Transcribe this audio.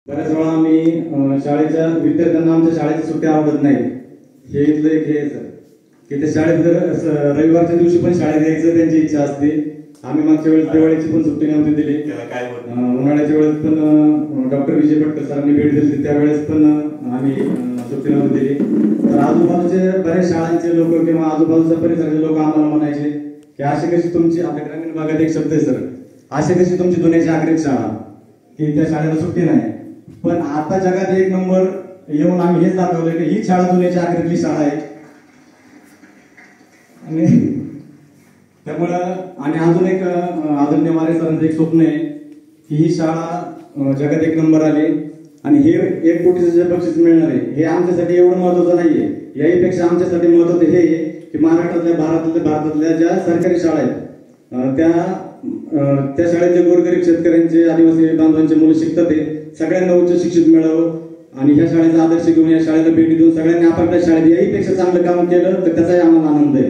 बऱ्याच वेळा आम्ही शाळेच्या विद्यार्थ्यांना आमच्या शाळेच्या सुट्ट्या आवडत नाही. हे इथलं एक हे सर की ते शाळेत जर रविवारच्या दिवशी पण शाळेत यायचं त्यांची इच्छा असते. आम्ही मागच्या वेळेस दिवाळीची पण सुट्टी नव्हती दिली. उन्हाळ्याच्या वेळेस पण डॉक्टर विजय पटकर सरांनी भेट दिली, त्यावेळेस पण आम्ही सुट्टी नव्हती दिली. तर आजूबाजूचे बऱ्याच शाळांचे लोक किंवा आजूबाजूच्या परिसराचे लोक आम्हाला म्हणायचे की अशी कशी तुमची, आपल्या ग्रामीण भागात एक शब्द आहे सर, अशी कशी तुमची जुन्याची आग्रहित शाळा की त्या शाळेला सुट्टी नाही. पण आता जगात एक नंबर येऊन आम्ही हेच दाखवलं की ही शाळा जुन्याची आग्रहितली शाळा आहे. आणि त्यामुळं आणि अजून एक आदरणीय वारे सरांचं एक स्वप्न आहे की ही शाळा जगात एक नंबर आली आणि हे 1 कोटीचं जे बक्षीस मिळणार आहे हे आमच्यासाठी एवढं महत्वाचं नाहीये. याहीपेक्षा आमच्यासाठी महत्वाचं हे आहे की महाराष्ट्रातल्या भारतातल्या ज्या सरकारी शाळा आहेत त्या शाळेत जे गोरगरीब शेतकऱ्यांचे, आदिवासी बांधवांचे मुलं शिकतात ते सगळ्यांना उच्च शिक्षित मिळावं आणि ह्या शाळेचा आदर्श घेऊन या शाळेला भेटी देऊन सगळ्यांनी आपापल्या शाळेत याहीपेक्षा चांगलं काम केलं तर त्याचाही आम्हाला आनंद आहे.